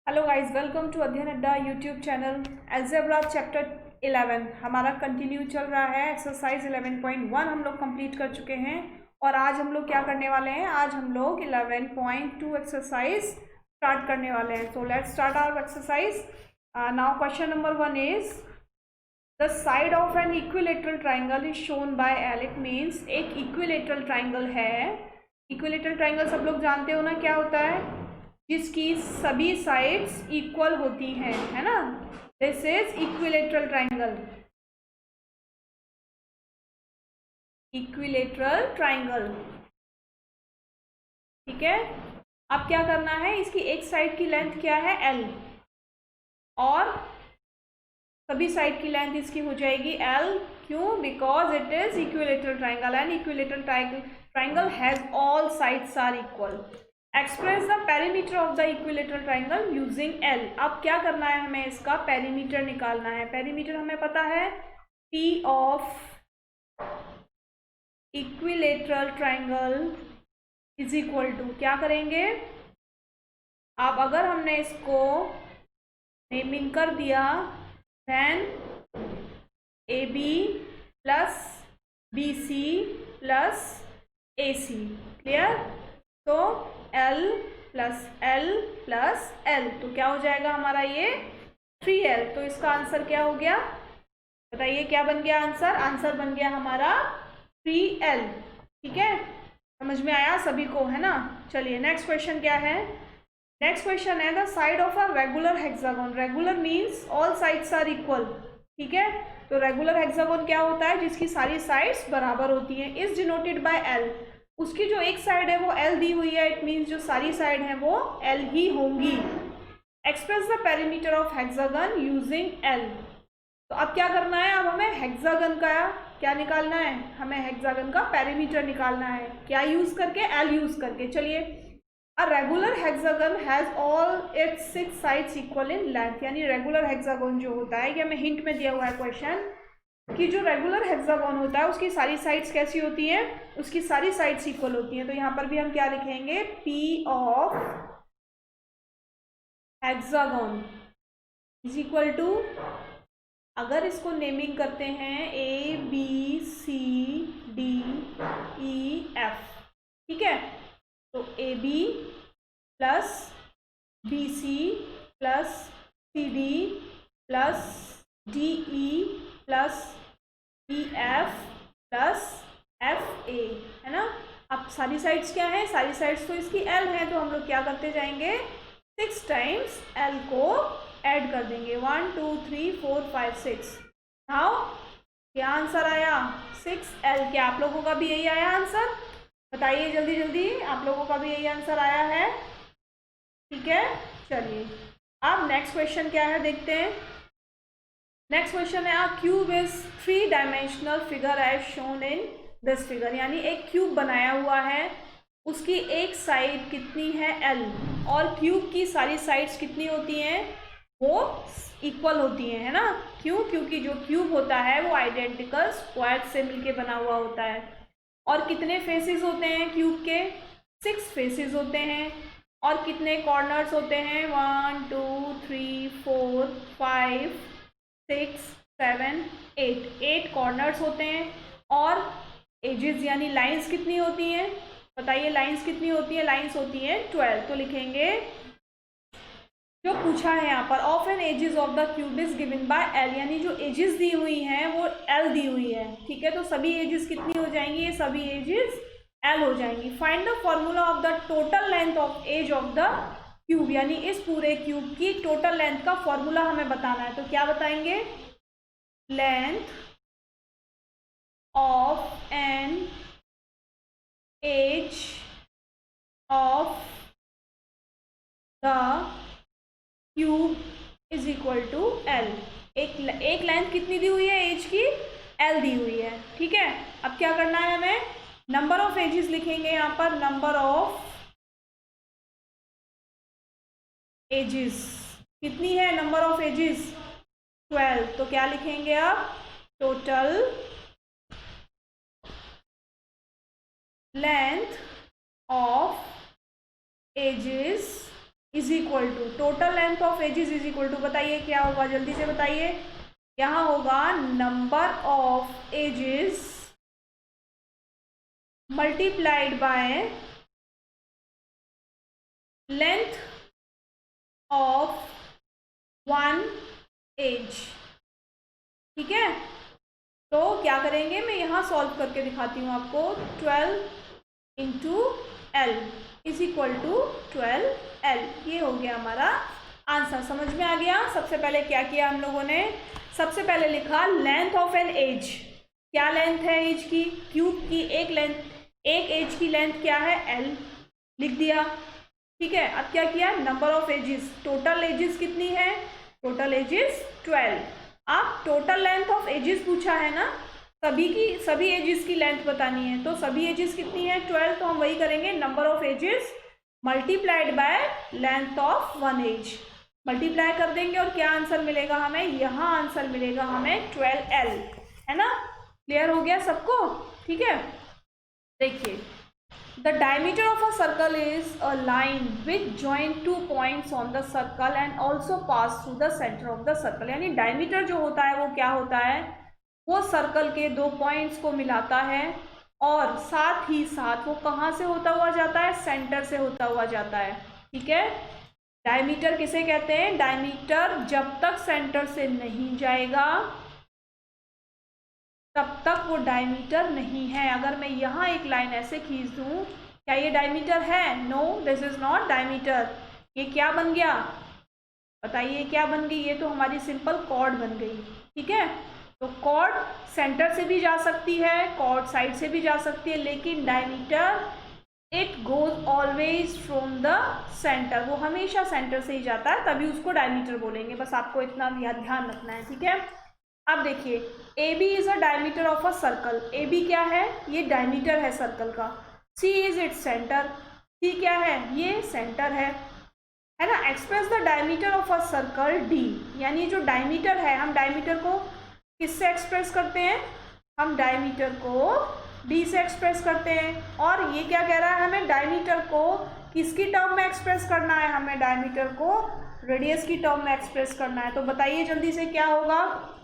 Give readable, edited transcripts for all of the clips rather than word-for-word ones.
Hello guys, welcome to अध्ययन अड्डा YouTube channel. Algebra chapter 11 हमारा कंटिन्यू चल रहा है। एक्सरसाइज 11.1 हम लोग कंप्लीट कर चुके हैं और आज हम लोग क्या करने वाले हैं, आज हम लोग 11.2 एक्सरसाइज स्टार्ट करने वाले हैं। So let's start our exercise. Now question number 1 is the side of an equilateral triangle is shown by L. It means एक इक्विलेटरल ट्राइंगल है। इक्विलेटरल ट्राइंगल सब लोग जानते हो ना क्या होता है, जिसकी सभी साइड्स इक्वल होती हैं, है ना। This is equilateral triangle. Equilateral triangle, ठीक है। अब क्या करना है, इसकी एक साइड की लेंथ क्या है, एल, और सभी साइड की लेंथ इसकी हो जाएगी एल। क्यों? Because it is equilateral triangle and equilateral triangle has all sides are equal. Express the perimeter of the equilateral triangle using L. अब क्या करना है, हमें इसका पेरीमीटर निकालना है। पेरीमीटर हमें पता है, P of equilateral triangle is equal to, क्या करेंगे अब, अगर हमने इसको नेमिंग कर दिया, then A B plus B C plus A C. Clear? तो L plus L plus L, तो क्या हो जाएगा हमारा ये 3L। तो इसका आंसर क्या हो गया, बताइए क्या बन गया आंसर? आंसर बन गया हमारा 3L। ठीक है, समझ में आया सभी को, है ना। चलिए नेक्स्ट क्वेश्चन क्या है। नेक्स्ट क्वेश्चन है the side of a regular hexagon. Regular means all sides are equal, ठीक है। तो रेगुलर हेक्सागोन क्या होता है, जिसकी सारी साइड्स बराबर होती हैं। Is denoted by L। उसकी जो एक साइड है वो L दी हुई है, इट मीन्स जो सारी साइड है वो L ही होंगी। Express the perimeter of hexagon using L। तो अब क्या करना है, अब हमें हेक्सागन का क्या निकालना है, हमें हेक्सागन का पेरीमीटर निकालना है। क्या यूज करके? L यूज करके। चलिए, a regular hexagon has all it's 6 sides equal in length. यानी रेगुलर हेक्सागन जो होता है, ये हमें हिंट में दिया हुआ है क्वेश्चन, कि जो रेगुलर हेक्सागन होता है उसकी सारी साइड्स कैसी होती हैं, उसकी सारी साइड्स इक्वल होती हैं। तो यहाँ पर भी हम क्या लिखेंगे, P of hexagon is equal to, अगर इसको नेमिंग करते हैं A B C D E F, ठीक है। तो AB plus BC plus CD plus DE plus EF plus FA, है ना। अब सारी साइड्स क्या है, सारी साइड्स तो इसकी L है, तो हम लोग क्या करते जाएंगे, 6 टाइम्स L को ऐड कर देंगे। 1 2 3 4 5 6। नाउ क्या आंसर आया, 6L। क्या आप लोगों का भी यही आया आंसर? बताइए जल्दी जल्दी, आप लोगों का भी यही आंसर आया है? ठीक है, चलिए अब नेक्स्ट क्वेश्चन क्या है देखते हैं। नेक्स्ट क्वेश्चन है, a cube is 3 dimensional figure as shown in this figure. यानी एक क्यूब बनाया हुआ है, उसकी एक साइड कितनी है L, और क्यूब की सारी साइड्स कितनी होती हैं, वो इक्वल होती हैं, है ना। क्यों? क्योंकि जो क्यूब होता है वो आइडेंटिकल स्क्वायर से मिलके बना हुआ होता है। और कितने फेसेस होते हैं क्यूब के, 6 फेसेस होते हैं। और कितने कॉर्नर्स होते हैं, 1 2 3 4 5 6 7 8 कॉर्नर्स होते हैं। और एजेस यानी लाइंस कितनी होती हैं, बताइए लाइंस कितनी होती है, लाइंस होती हैं 12। तो लिखेंगे जो पूछा है यहाँ पर, of an edges of the cube is given by L। यानी जो एजेस दी हुई हैं वो L दी हुई है, ठीक है। तो सभी एजेस कितनी हो जाएंगी, ये सभी एजेस L हो जाएंगी। Find the formula of the total length of edge of the cube. यानी इस पूरे क्यूब की टोटल लेंथ का फॉर्मूला हमें बताना है। तो क्या बताएंगे, length of an edge of the cube is equal to L। एक लेंथ कितनी दी हुई है एज की, L दी हुई है, ठीक है। अब क्या करना है हमें, नंबर ऑफ एजेस लिखेंगे यहाँ पर, नंबर ऑफ एजेस कितनी है, नंबर ऑफ एजेस 12। तो क्या लिखेंगे अब, total length of edges is equal to total length of edges is equal to, बताइए क्या होगा, जल्दी से बताइए। यहाँ होगा number of edges multiplied by length of one edge. ठीक है, तो क्या करेंगे, मैं यहाँ सॉल्व करके दिखाती हूँ आपको। 12 into L is equal to 12L, ये हो गया हमारा आंसर। समझ में आ गया। सबसे पहले क्या किया हम लोगों ने, सबसे पहले लिखा लेंथ ऑफ एन एज। क्या लेंथ है एज की, क्यूब की एक लेंथ, एक एज की लेंथ क्या है, L, लिख दिया। ठीक है, अब क्या किया, number of edges, total edges कितनी है, टोटल एजेस 12। अब टोटल लेंथ ऑफ एजेस पूछा है ना, सभी एजेस की लेंथ बतानी है, तो सभी एजेस कितनी है 12, तो हम वही करेंगे, number of edges multiplied by length of one edge, multiply कर देंगे और क्या आंसर मिलेगा हमें, यहाँ आंसर मिलेगा हमें 12L, है ना। क्लियर हो गया सबको। ठीक है, देखिए, the diameter of a circle is a line which join two points on the circle and also pass through the center of the circle। यानी डायमीटर जो होता है वो क्या होता है, वो सर्कल के दो पॉइंट्स को मिलाता है और साथ ही साथ वो कहाँ से होता हुआ जाता है, सेंटर से होता हुआ जाता है। ठीक है, डायमीटर किसे कहते हैं, डायमीटर जब तक सेंटर से नहीं जाएगा तब तक वो डायमीटर नहीं है। अगर मैं यहाँ एक लाइन ऐसे खींच दूँ, क्या ये डायमीटर है, no, this is not diameter. ये क्या बन गया, बताइए क्या बन गई, ये तो हमारी सिंपल कॉर्ड बन गई। ठीक है, तो कॉर्ड सेंटर से भी जा सकती है, कॉर्ड साइड से भी जा सकती है, लेकिन diameter it goes always from the centre, वो हमेशा सेंटर से ही जाता है, तभी उसको डायमीटर बोलेंगे। बस आपको इतना ध्यान रखना है। ठीक है, अब देखिए, A B is a diameter of a circle. A B क्या है, ये डायमीटर है सर्कल का। C is its centre, C क्या है, ये सेंटर है ना। Express the diameter of a circle D, यानी जो डायमीटर है, हम डायमीटर को किससे एक्सप्रेस करते हैं, हम डायमीटर को डी से एक्सप्रेस करते हैं। और ये क्या कह रहा है, हमें डायमीटर को किसकी टर्म में एक्सप्रेस करना है, हमें डायमीटर को रेडियस की टर्म में एक्सप्रेस करना है। तो बताइए जल्दी से क्या होगा,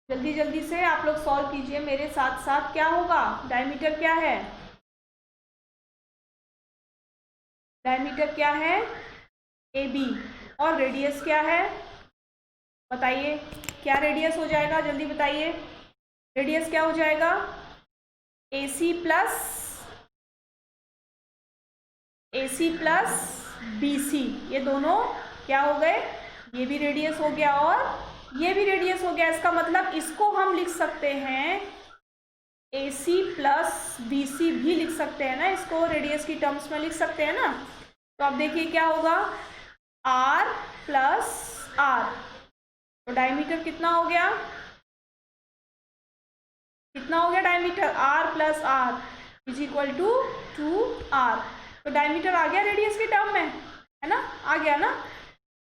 जल्दी से आप लोग सॉल्व कीजिए मेरे साथ साथ, क्या होगा, डायमीटर क्या है, डायमीटर क्या है ए बी, और रेडियस क्या है, बताइए क्या रेडियस हो जाएगा, जल्दी बताइए, रेडियस क्या हो जाएगा, AC प्लस BC, ये दोनों क्या हो गए, ये भी रेडियस हो गया और ये भी रेडियस हो गया। इसका मतलब इसको हम लिख सकते हैं AC प्लस BC भी लिख सकते हैं ना, इसको रेडियस की टर्म्स में लिख सकते हैं ना। तो अब देखिए क्या होगा, R प्लस R, तो डायमीटर कितना हो गया, कितना हो गया diameter, R plus R is equal to 2R। तो डायमीटर आ गया रेडियस की टर्म में, है ना, आ गया ना।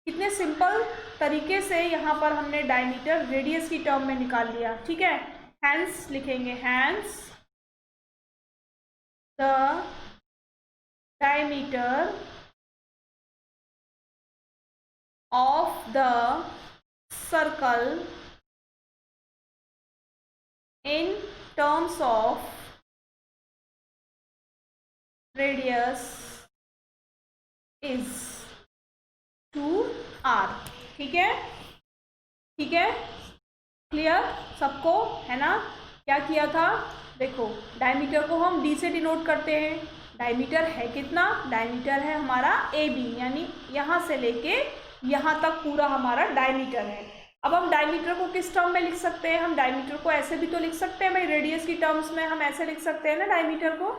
कितने सिंपल तरीके से यहाँ पर हमने डायमीटर रेडियस की टर्म में निकाल लिया। ठीक है, हैंस लिखेंगे, hence the diameter of the circle in terms of radius is 2R। ठीक है, ठीक है, क्लियर सबको, है ना। क्या किया था, देखो डायमीटर को हम D से डिनोट करते हैं, डायमीटर है कितना, डायमीटर है हमारा AB, यानी यहाँ से लेके यहाँ तक पूरा हमारा डायमीटर है। अब हम डायमीटर को किस टर्म में लिख सकते हैं, हम डायमीटर को ऐसे भी तो लिख सकते हैं भाई, रेडियस की टर्म्स में हम ऐसे लिख सकते हैं ना, डायमीटर को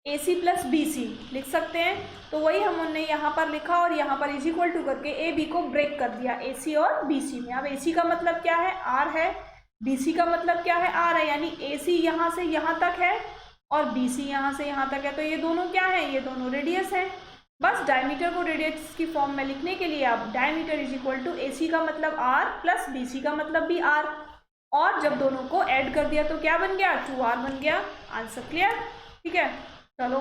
AC प्लस BC लिख सकते हैं। तो वही हमने यहाँ पर लिखा और यहाँ पर इज इक्वल टू करके AB को ब्रेक कर दिया AC और BC में। अब AC का मतलब क्या है, R है, BC का मतलब क्या है, R है, यानी AC यहाँ से यहाँ तक है और BC यहाँ से यहाँ तक है, तो ये दोनों क्या है, ये दोनों रेडियस है। बस डायमीटर को रेडियस की फॉर्म में लिखने के लिए आप diameter is equal to AC का मतलब R प्लस BC का मतलब भी R, और जब दोनों को ऐड कर दिया तो क्या बन गया, 2R बन गया। Answer clear. ठीक है, चलो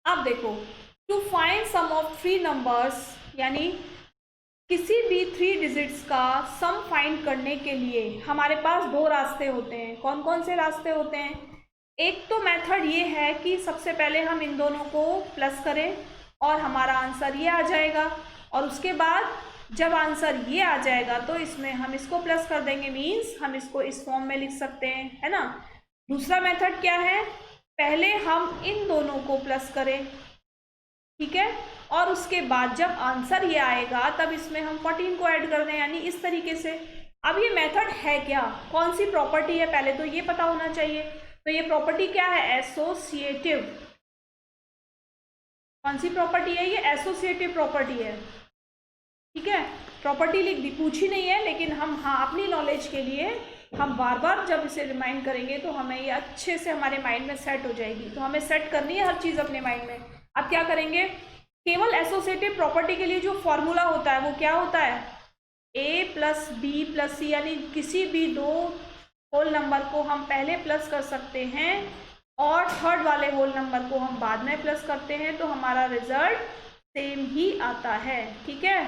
अब देखो, to find sum of 3 numbers, यानी किसी भी 3 डिजिट्स का सम फाइंड करने के लिए हमारे पास 2 रास्ते होते हैं। कौन कौन से रास्ते होते हैं? एक तो मेथड ये है कि सबसे पहले हम इन दोनों को प्लस करें और हमारा आंसर ये आ जाएगा, और उसके बाद जब आंसर ये आ जाएगा तो इसमें हम इसको प्लस कर देंगे, मीन्स हम इसको इस फॉर्म में लिख सकते हैं, है ना। दूसरा मेथड क्या है? पहले हम इन दोनों को प्लस करें, ठीक है, और उसके बाद जब आंसर ये आएगा तब इसमें हम 14 को ऐड कर दें, यानी इस तरीके से। अब ये मेथड है क्या, कौन सी प्रॉपर्टी है, पहले तो ये पता होना चाहिए। तो ये प्रॉपर्टी क्या है? एसोसिएटिव। कौन सी प्रॉपर्टी है ये? एसोसिएटिव प्रॉपर्टी है, ठीक है। प्रॉपर्टी लिख दी, पूछी नहीं है, लेकिन हम हाँ अपनी नॉलेज के लिए हम बार बार जब इसे रिमाइंड करेंगे तो हमें ये अच्छे से हमारे माइंड में सेट हो जाएगी। तो हमें सेट करनी है हर चीज़ अपने माइंड में। अब क्या करेंगे? केवल एसोसिएटिव प्रॉपर्टी के लिए जो फॉर्मूला होता है वो क्या होता है? a प्लस बी प्लस सी, यानी किसी भी 2 होल नंबर को हम पहले प्लस कर सकते हैं और थर्ड वाले होल नंबर को हम बाद में प्लस करते हैं, तो हमारा रिजल्ट सेम ही आता है, ठीक है।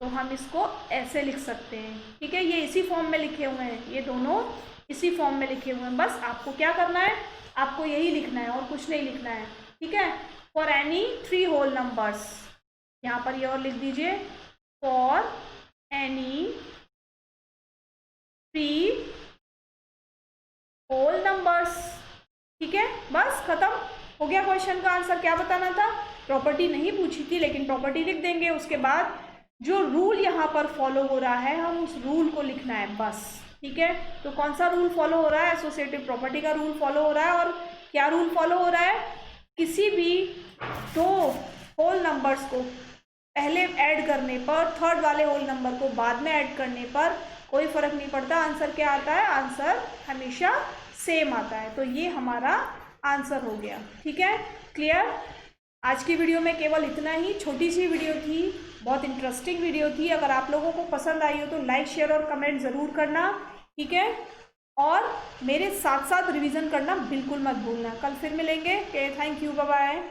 तो हम इसको ऐसे लिख सकते हैं, ठीक है। ये इसी फॉर्म में लिखे हुए हैं, ये दोनों इसी फॉर्म में लिखे हुए हैं। बस आपको क्या करना है? आपको यही लिखना है और कुछ नहीं लिखना है, ठीक है। फॉर एनी 3 होल नंबर्स, यहाँ पर ये और लिख दीजिए, फॉर एनी 3 होल नंबर्स, ठीक है। बस खत्म हो गया क्वेश्चन का आंसर। क्या बताना था? प्रॉपर्टी नहीं पूछी थी, लेकिन प्रॉपर्टी लिख देंगे। उसके बाद जो रूल यहाँ पर फॉलो हो रहा है हम उस रूल को लिखना है, बस, ठीक है। तो कौन सा रूल फॉलो हो रहा है? एसोसिएटिव प्रॉपर्टी का रूल फॉलो हो रहा है। और क्या रूल फॉलो हो रहा है? किसी भी 2 होल नंबर्स को पहले ऐड करने पर, थर्ड वाले होल नंबर को बाद में ऐड करने पर कोई फर्क नहीं पड़ता, आंसर क्या आता है? आंसर हमेशा सेम आता है। तो ये हमारा आंसर हो गया, ठीक है। क्लियर? आज की वीडियो में केवल इतना ही, छोटी सी वीडियो थी, बहुत इंटरेस्टिंग वीडियो थी। अगर आप लोगों को पसंद आई हो तो लाइक, शेयर और कमेंट ज़रूर करना, ठीक है। और मेरे साथ साथ रिवीजन करना बिल्कुल मत भूलना। कल फिर मिलेंगे। Thank you, bye bye.